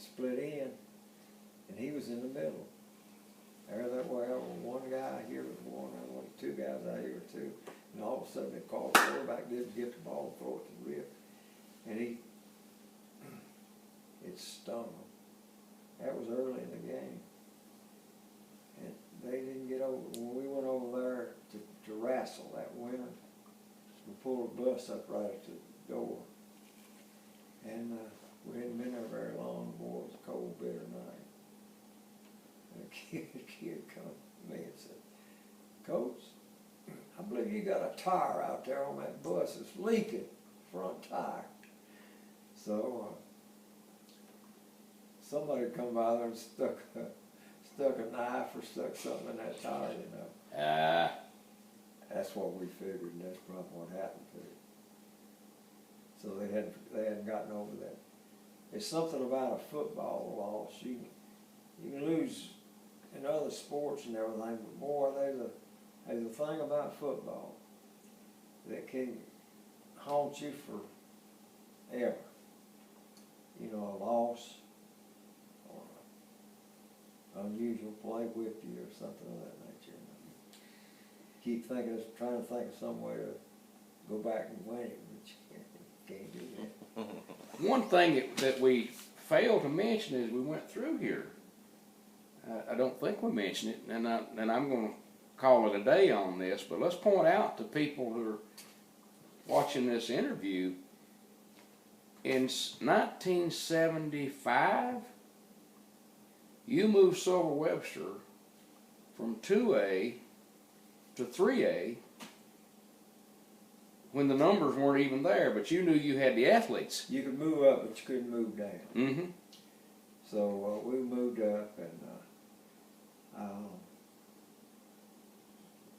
split in, and he was in the middle. There that way, one guy here was one, and two guys out here were two, and all of a sudden they called the quarterback didn't get the ball and throw it to the rip, and it stung him. That was early in the game, and they didn't get over. When we went over there to wrestle that winter, we pulled the bus up right at the door, and we hadn't been there very long. Boy, it was a cold, bitter night. And a kid come to me and said, "Coach, I believe you got a tire out there on that bus. It's leaking, front tire." So somebody come by there and stuck a knife or stuck something in that tire, you know. That's what we figured, and that's probably what happened to it. So they hadn't gotten over that. It's something about a football loss. You can lose in other sports and everything, but boy, there's a thing about football that can haunt you forever. You know, a loss or an unusual play whipped you or something of that nature. Keep trying to think of some way to go back and win it, but you can't do that. One thing that we failed to mention as we went through here, I don't think we mentioned it, and I'm going to call it a day on this, but let's point out to people who are watching this interview, in 1975, you moved Silver Webster from 2A to 3A when the numbers weren't even there, but you knew you had the athletes. You could move up, but you couldn't move down. Mm-hmm. So we moved up, and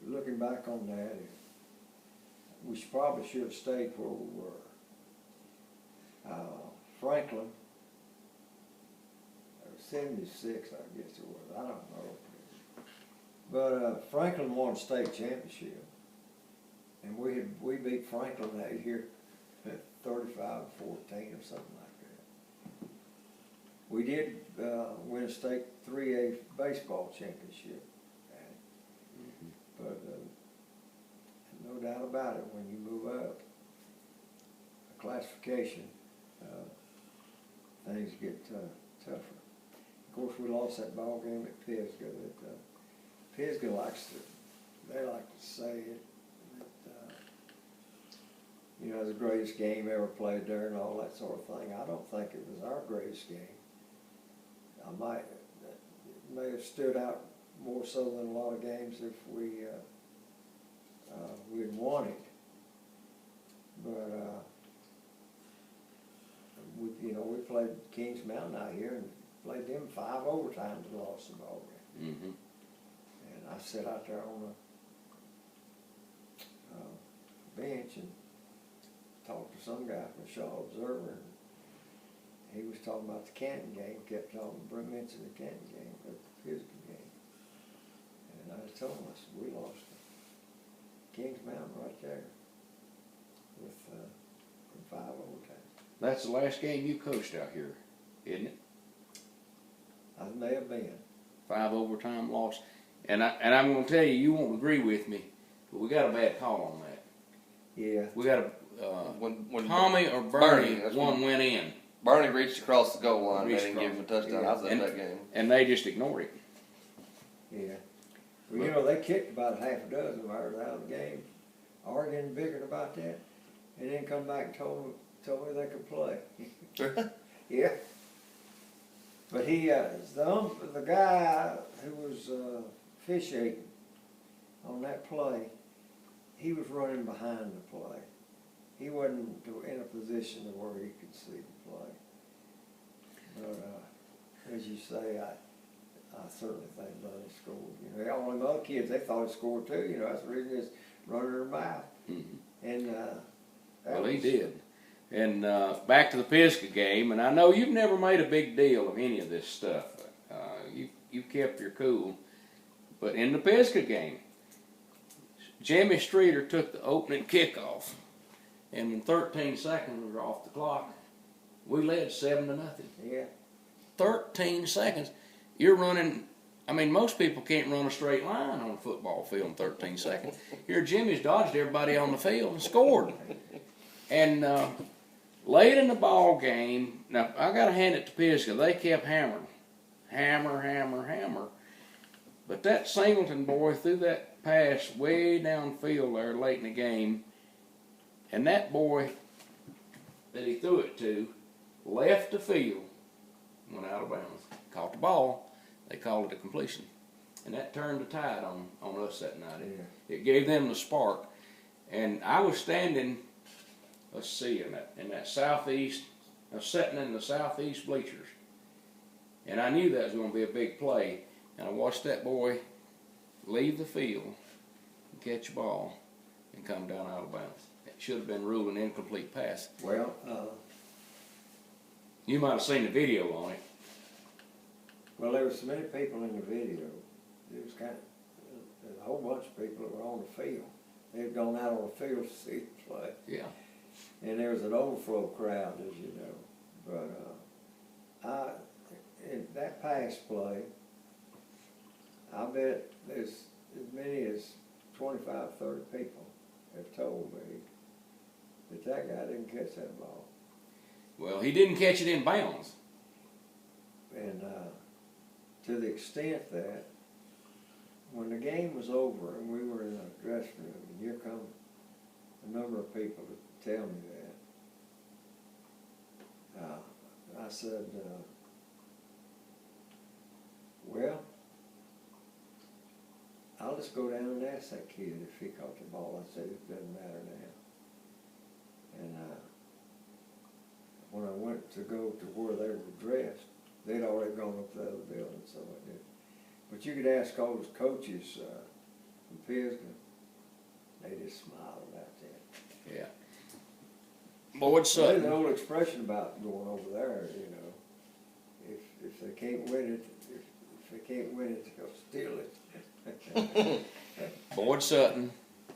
looking back on that, we probably should have stayed where we were. Franklin, 76, I guess it was. I don't know. But Franklin won state championship, and we beat Franklin that year at 35-14 or something like that. We did win a state 3A baseball championship, but no doubt about it, when you move up a classification, things get tougher. Of course, we lost that ball game at Pisgah. Pisgah they like to say it, that, you know, it was the greatest game ever played there and all that sort of thing. I don't think it was our greatest game. It may have stood out more so than a lot of games if we'd won it. But we played Kings Mountain out here and played them 5 overtimes and lost the ball game. Mm-hmm. And I sat out there on the bench and talked to some guy from the Shaw Observer, and he was talking about the Canton game, kept mentioning the Canton game, the Pisgah game. And I told him, I said, we lost to Kings Mountain right there with 5 overtimes. That's the last game you coached out here, isn't it? I may have been. 5 overtime loss. And I'm going to tell you, you won't agree with me, but we got a bad call on that. Yeah. We got when Tommy or Bernie one went in. Bernie reached across the goal line. They didn't give him a touchdown. Yeah. I was at that game. And they just ignored it. Yeah. Well, you know, they kicked about half a dozen of ours out of the game, arguing and bickering about that, and then come back and told me they could play. Yeah. But the guy who was officiating on that play, he was running behind the play. He wasn't in a position to where he could see the play. But as you say, I certainly think Bunny scored. You know, all them other kids, they thought he scored too. You know, that's the reason he was running her mouth. Mm-hmm. And well, he did. And back to the Pisgah game, and I know you've never made a big deal of any of this stuff. You kept your cool. But in the Pisgah game, Jimmy Streeter took the opening kickoff, and when 13 seconds were off the clock, we led 7-0. yeah. 13 seconds, you're running. I mean, most people can't run a straight line on a football field in 13 seconds. Here, Jimmy's dodged everybody on the field and scored. And late in the ball game, now I got to hand it to Pisgah. They kept hammering, hammer. But that Singleton boy threw that pass way downfield there late in the game, and that boy that he threw it to left the field, went out of bounds, caught the ball. They called it a completion, and that turned the tide on us that night. Yeah. It gave them the spark, and I was standing. Let's see, in that southeast. I was sitting in the southeast bleachers, and I knew that was going to be a big play. And I watched that boy leave the field, and catch a ball, and come down out of bounds. It should have been ruled an incomplete pass. Well, You might have seen the video on it. well, there were so many people in the video. There was there's a whole bunch of people that were on the field. They had gone out on the field to see the play. Yeah. And there was an overflow crowd, as you know. But in that pass play, I bet there's as many as 25, 30 people have told me that guy didn't catch that ball. Well, he didn't catch it in bounds. And to the extent that when the game was over and we were in the dressing room, and here come a number of people to tell me that, I said, well, I'll just go down and ask that kid if he caught the ball. I said, it doesn't matter now. And when I went to go to where they were dressed, they'd already gone up to the other building, so I did. But you could ask all those coaches from Pisgah, they just smiled about that. Yeah. Boyd Sutton. There's an old expression about going over there, you know. If they can't win it, if they can't win it, they'll steal it. Boyd Sutton,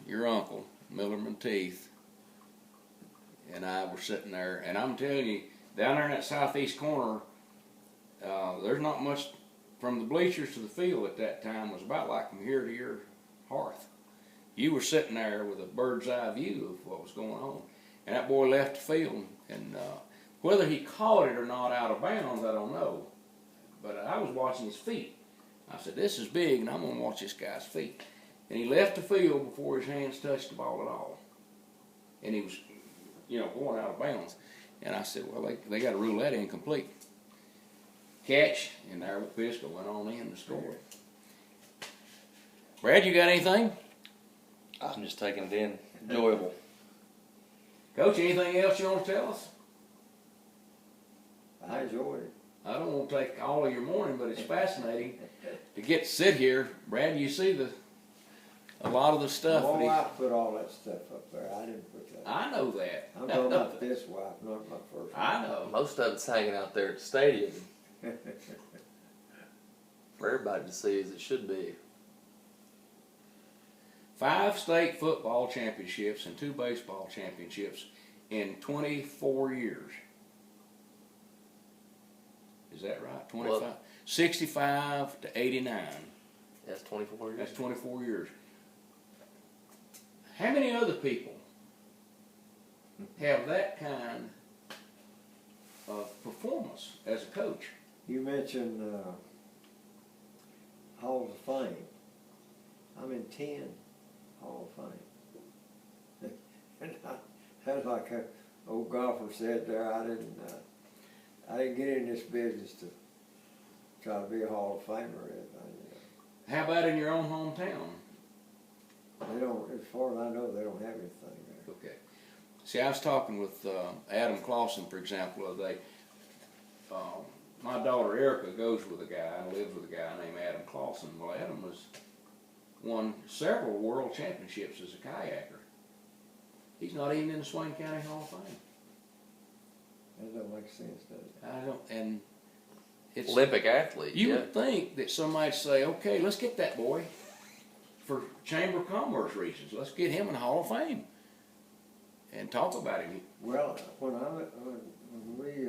your uncle, Millerman Teeth, and I were sitting there, and I'm telling you, down there in that southeast corner, there's not much from the bleachers to the field at that time. It was about like from here to your hearth. You were sitting there with a bird's eye view of what was going on. And that boy left the field, and whether he caught it or not out of bounds, I don't know. But I was watching his feet. I said, this is big, and I'm going to watch this guy's feet. And he left the field before his hands touched the ball at all. And he was, going out of bounds. And I said, well, they got to rule that incomplete. Catch, and there Pisgah went on in to score. Brad, you got anything? I'm just taking it in. Enjoyable. Coach, anything else you want to tell us? I enjoyed it. I don't want to take all of your morning, but it's fascinating to sit here. Brad, you see a lot of the stuff. My wife put all that stuff up there. I didn't put that. I know that. I'm talking about this wife, not my first wife. I know. Most of it's hanging out there at the stadium for everybody to see, as it should be. 5 state football championships and 2 baseball championships in 24 years. Is that right? 25? Well, 65 to 89. That's 24 years. That's 24 years. How many other people have that kind of performance as a coach? You mentioned Halls of Fame. I'm in 10 Hall of Fame. And like an old golfer said there, I didn't get in this business to try to be a Hall of Famer or anything. How about in your own hometown? They don't, as far as I know, they don't have anything there. Okay. See, I was talking with Adam Clausen, for example, the other day. My daughter Erica goes with a guy and lives with a guy named Adam Clausen. Well, Adam won several world championships as a kayaker. He's not even in the Swain County Hall of Fame. That don't make sense, does it? I don't, and it's Olympic athlete. You would think that somebody'd say, okay, let's get that boy for Chamber of Commerce reasons. Let's get him in the Hall of Fame and talk about him. Well, when we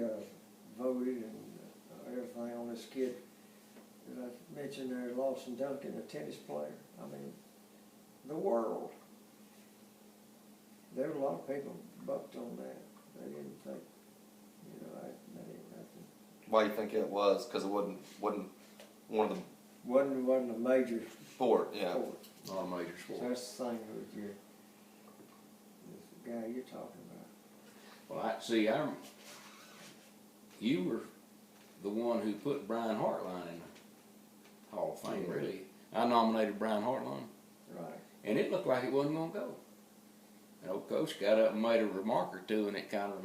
voted and everything on this kid that I mentioned there, Lawson Duncan, a tennis player. I mean, the world. There were a lot of people bucked on that. They didn't think, you know, that ain't nothing. Why do you think it was? Because it wasn't one of the Wasn't a major sport, yeah. sport. Not a major So sport. that's the thing with this guy you're talking about. Well, you were the one who put Brian Hartline in the Hall of Fame, Yeah. really. I nominated Brian Hartline, Right. and it looked like it wasn't going to go. And old coach got up and made a remark or two, and it kind of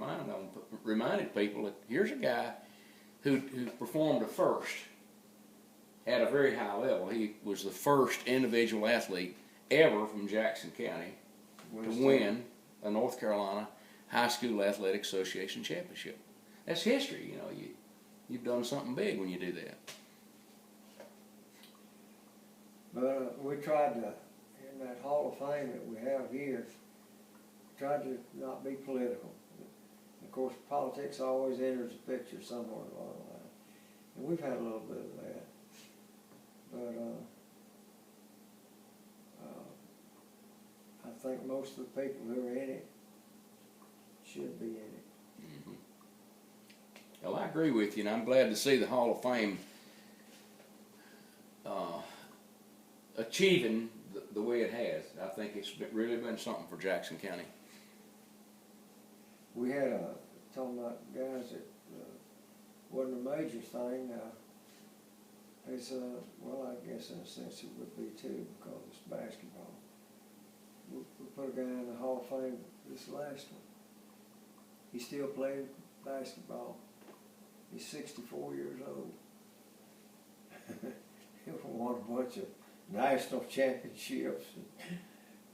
reminded people that here's a guy who performed a first at a very high level. He was the first individual athlete ever from Jackson County to win a North Carolina High School Athletic Association championship. That's history, you know. You've done something big when you do that. But we tried to, in that Hall of Fame that we have here, tried to not be political. Of course, politics always enters the picture somewhere along the line. And we've had a little bit of that. But I think most of the people who are in it should be in it. Mm-hmm. Well, I agree with you, and I'm glad to see the Hall of Fame achieving the way it has. I think it's really been something for Jackson County. We had talking about guys that wasn't a major thing. It's well, I guess in a sense it would be too, because it's basketball. We put a guy in the Hall of Fame this last one. He still played basketball. He's 64 years old. He won a bunch of national championships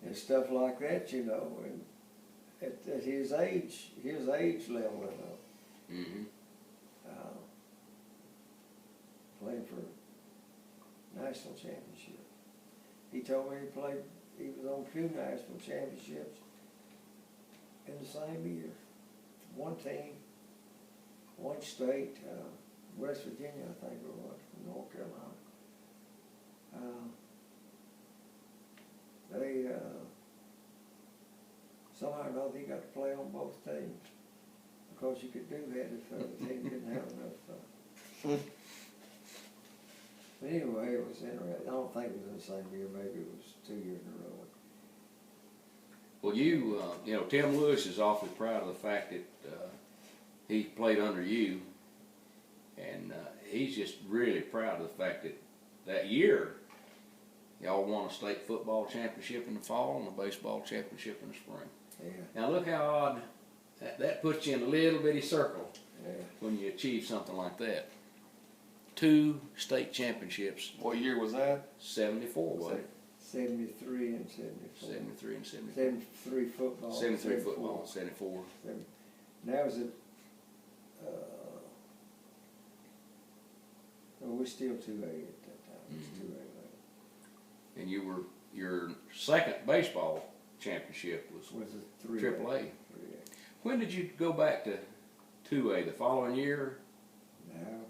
and stuff like that, you know. And at his age level, you know. Mm-hmm. Playing for national championship. He told me he was on 2 national championships in the same year. One team, one state, West Virginia, I think it was, from North Carolina. They somehow or another he got to play on both teams, because you could do that if the other team didn't have enough. But anyway, it was interesting. I don't think it was in the same year. Maybe it was 2 years in a row. Well, you know, Tim Lewis is awfully proud of the fact that he played under you, and he's just really proud of the fact that year y'all won a state football championship in the fall and a baseball championship in the spring. Yeah. Now look how odd that puts you in a little bitty circle Yeah. when you achieve something like that. 2 state championships. What year was that? 74, wasn't it? 73 and 74. 73 and 74. 73 football. 73 football, 74. That was it. Well, we're still 2A at that time. It's 2A level. And your second baseball championship was Was it 3A? Triple A. 3A. When did you go back to 2A? The following year? No.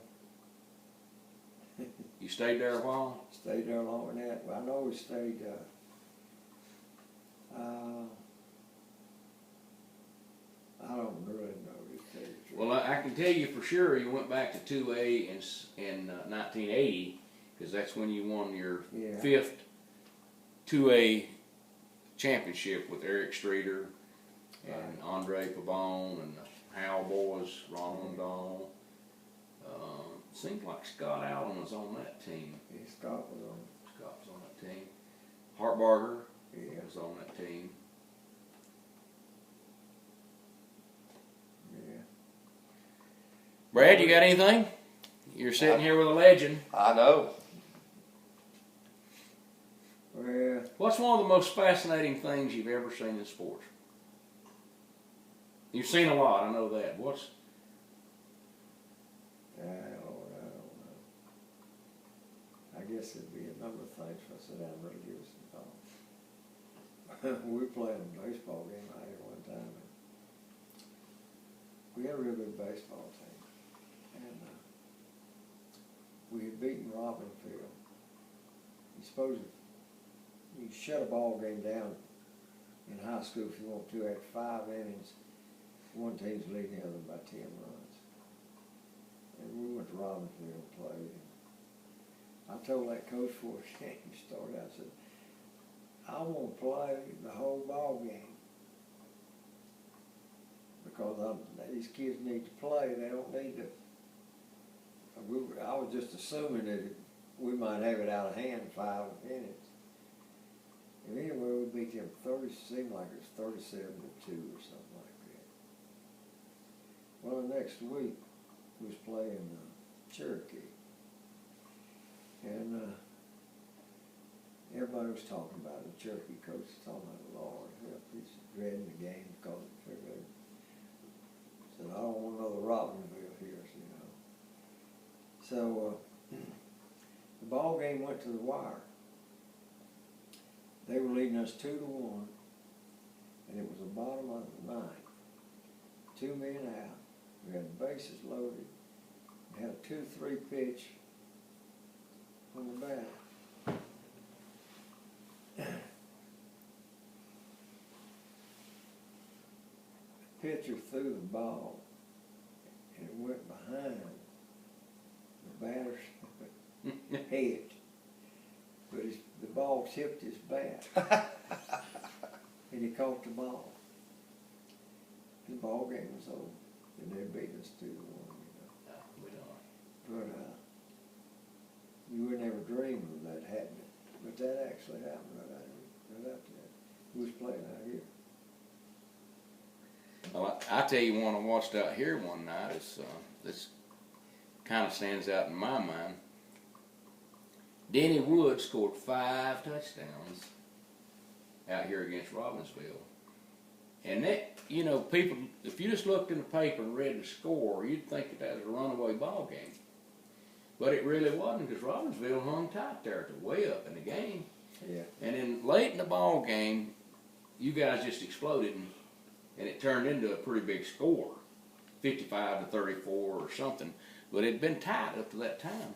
You stayed there a while? Stayed there longer than that. Well, I know we stayed, I don't really know. To tell you the truth. Well, I can tell you for sure you went back to 2A in 1980, because that's when you won your Yeah. 5th 2A championship with Eric Streeter and Andre Pavone and the Howell boys, Ron Dahl. Seems like Scott Allen was on that team. Yeah, Scott was on. Scott was on that team. Hartbarger Yeah. was on that team. Yeah. Brad, you got anything? You're sitting here with a legend. I know. Well, What's one of the most fascinating things you've ever seen in sports? You've seen a lot, I know that. What's I don't know. I guess it'd be a number of things if I sit down and really give it some thought. We were playing a baseball game out here one time, and we had a real good baseball team. And we had beaten Robbinsville. You suppose you shut a ball game down in high school if you want to after 5 innings. One team's leading the other by 10 runs. And we went to Robbinsville and played. I told that coach before the game started, I said, I want to play the whole ball game. Because these kids need to play, they don't need to. I was just assuming that we might have it out of hand in 5 minutes. And anyway, we beat them 30, seemed like it was 37-2 or something like that. Well, the next week, we was playing Cherokee. And everybody was talking about it. The Cherokee coach was talking about the Lord. He's dreading the game because he said, I don't want another Robbinsville here, you know. So the ball game went to the wire. They were leading us 2-1, and it was the bottom of the 9th. 2 men out. We had the bases loaded. We had a 2-3 pitch on the bat. The pitcher threw the ball, and it went behind the batter's head. But the ball tipped his bat, and he caught the ball. The ball game was over, and they beat us 2-1. You know. We don't. But you would never dream of that happening. But that actually happened right out there. We was playing out here. Well, I tell you one I watched out here one night. This kind of stands out in my mind. Denny Wood scored 5 touchdowns out here against Robbinsville. And that, you know, people, if you just looked in the paper and read the score, you'd think that was a runaway ball game. But it really wasn't, because Robbinsville hung tight there to way up in the game. Yeah. And then late in the ball game, you guys just exploded, and it turned into a pretty big score, 55-34 or something. But it had been tight up to that time.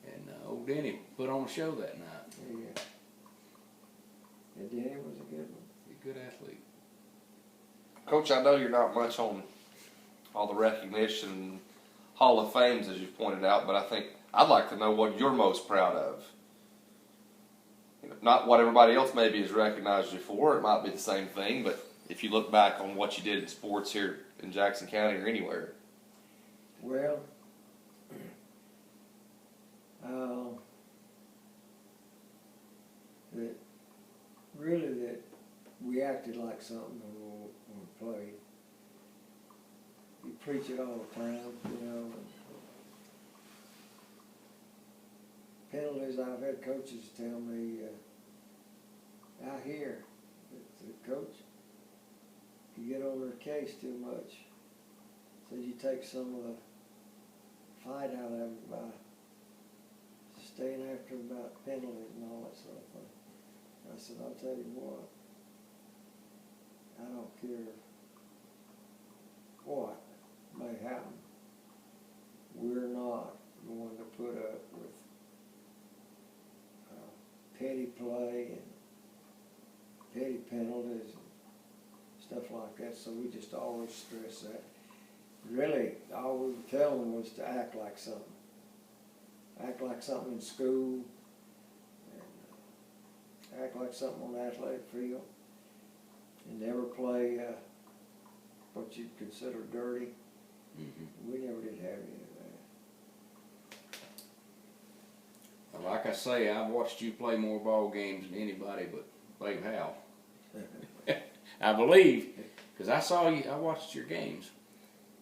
And old Denny put on a show that night. Yeah. And Denny was a good one. A good athlete. Coach, I know you're not much on all the recognition, Hall of Fames, as you've pointed out, but I think I'd like to know what you're most proud of. You know, not what everybody else maybe has recognized you for. It might be the same thing, but if you look back on what you did in sports here in Jackson County or anywhere. Well, that we acted like something when we played. You preach it all the time, you know. Penalties, I've had coaches tell me out here that the coach, you get on their case too much. So you take some of the fight out of them by staying after them about penalties and all that sort of thing. I said, I'll tell you what, I don't care what may happen. We're not going to put up with petty play and petty penalties and stuff like that, so we just always stress that. Really, all we were telling them was to act like something. Act like something in school, and act like something on the athletic field, and never play what you'd consider dirty. Mm-hmm. We never did have any of that. Well, like I say, I've watched you play more ball games than anybody but Babe Howell. I believe, because I saw you, I watched your games,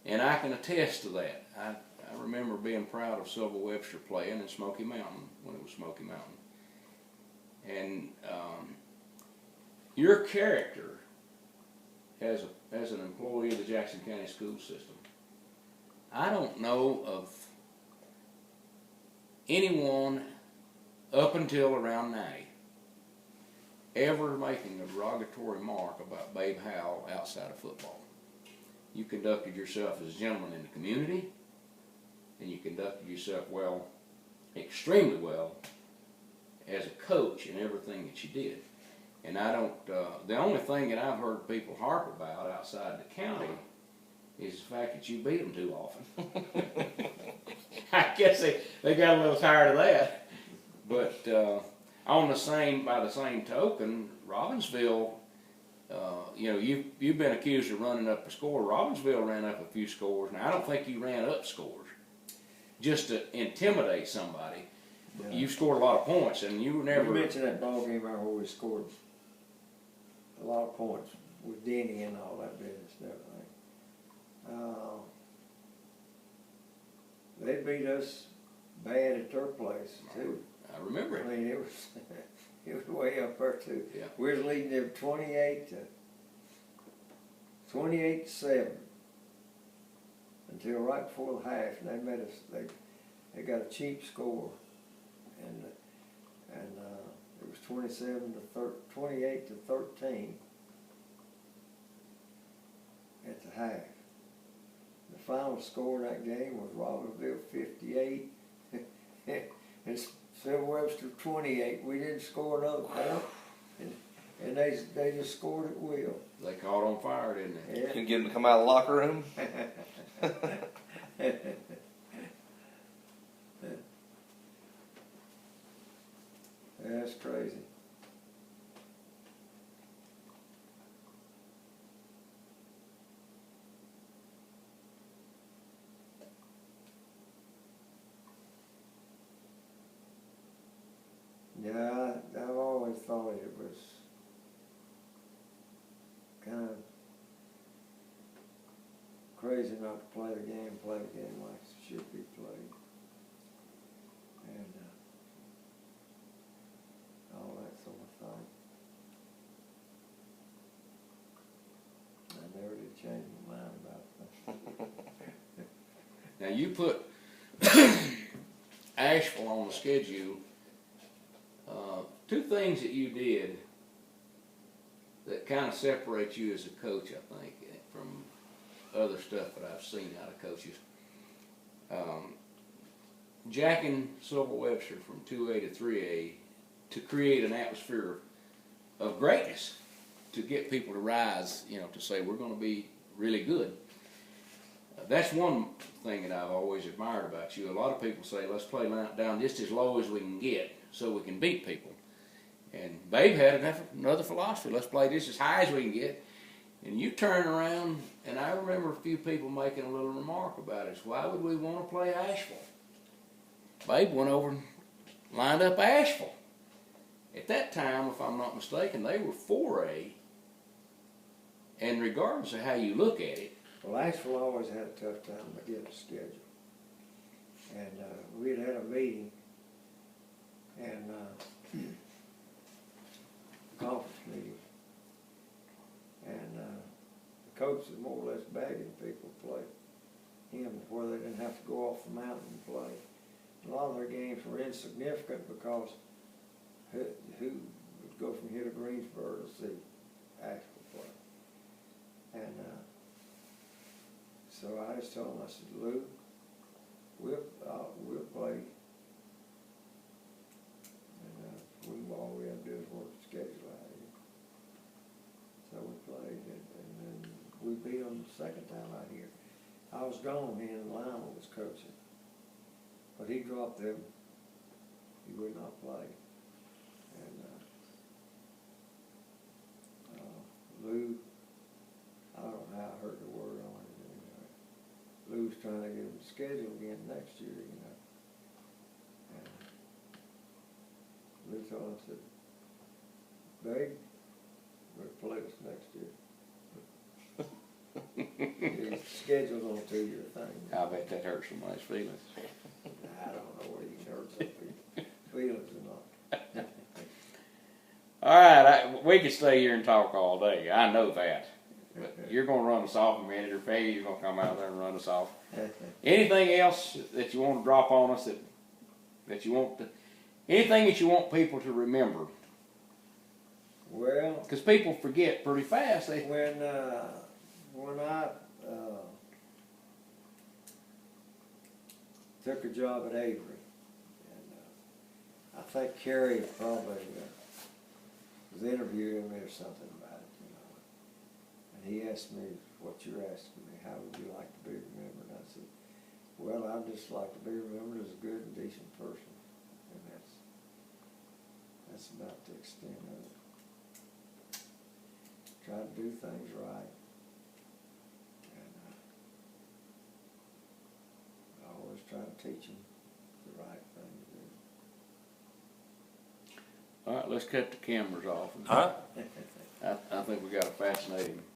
and I can attest to that. I remember being proud of Silver Webster playing in Smoky Mountain when it was Smoky Mountain. And your character as an employee of the Jackson County school system, I don't know of anyone up until around 90 ever making a derogatory remark about Babe Howell outside of football. You conducted yourself as a gentleman in the community, and you conducted conducted yourself well, extremely well, as a coach in everything that you did. And I don't, the only thing that I've heard people harp about outside the county is the fact that you beat them too often. I guess they got a little tired of that. But by the same token, Robbinsville, you know, you've been accused of running up a score. Robbinsville ran up a few scores. Now, I don't think you ran up scores just to intimidate somebody. Yeah. You scored a lot of points, and you were never. You mentioned that ball game where we scored a lot of points with Denny and all that business and everything. They beat us bad at their place too. I remember it. I mean, it was it was way up there too. Yeah. We was leading them 28-7 until right before the half, and they made us. They got a cheap score, and it was 28-13 at the half. The final score in that game was Robbinsville 58 and Silver Webster 28. We didn't score another point, and they just scored at will. They caught on fire, didn't they? Yeah. Can get him to come out of the locker room. That's crazy. Yeah, I've always thought it was kind of crazy not to play the game like it should be played. And all that sort of thing. I never did change my mind about that. Now you put Asheville on the schedule. Two things that you did that kind of separate you as a coach, I think, from other stuff that I've seen out of coaches. Jacking Silver Webster from 2A to 3A to create an atmosphere of greatness, to get people to rise, you know, to say we're going to be really good. That's one thing that I've always admired about you. A lot of people say, let's play down just as low as we can get so we can beat people. And Babe had another philosophy. Let's play just as high as we can get. And you turn around, and I remember a few people making a little remark about it. Why would we want to play Asheville? Babe went over and lined up Asheville. At that time, if I'm not mistaken, they were 4A. And regardless of how you look at it, Well, Asheville always had a tough time to get a schedule. And we had a meeting, and conference meeting, and the coach was more or less begging people to play him where they didn't have to go off the mountain and play. A lot of their games were insignificant because who would go from here to Greensboro to see Asheville play? And so I just told him, I said, Lou, we'll play. And all we have to do is work the schedule out here. So we played, and then we beat them the second time out here. I was gone then, and Lionel was coaching. But he dropped them. He would not play. And Lou, I don't know how I heard the word on it. Lou's trying to get him scheduled again next year, you know. And Lou told him, said, Babe, we'll play us next year. He's scheduled on a 2-year thing. I bet that hurts somebody's feelings. I don't know whether you can hurt some feelings or not. All right, we could stay here and talk all day. I know that. But you're going to run us off a minute, or Peggy's going to come out there and run us off. Anything else that you want to drop on us that you want to, anything that you want people to remember? Well, because people forget pretty fast. When took a job at Avery. And I think Kerry probably was interviewing me or something about it, you know. And he asked me what you're asking me, how would you like to be remembered? I said, well, I'd just like to be remembered as a good and decent person. And that's about the extent of it. Try to do things right. And I always try to teach them the right thing to do. All right, let's cut the cameras off. Huh? I think we got a fascinating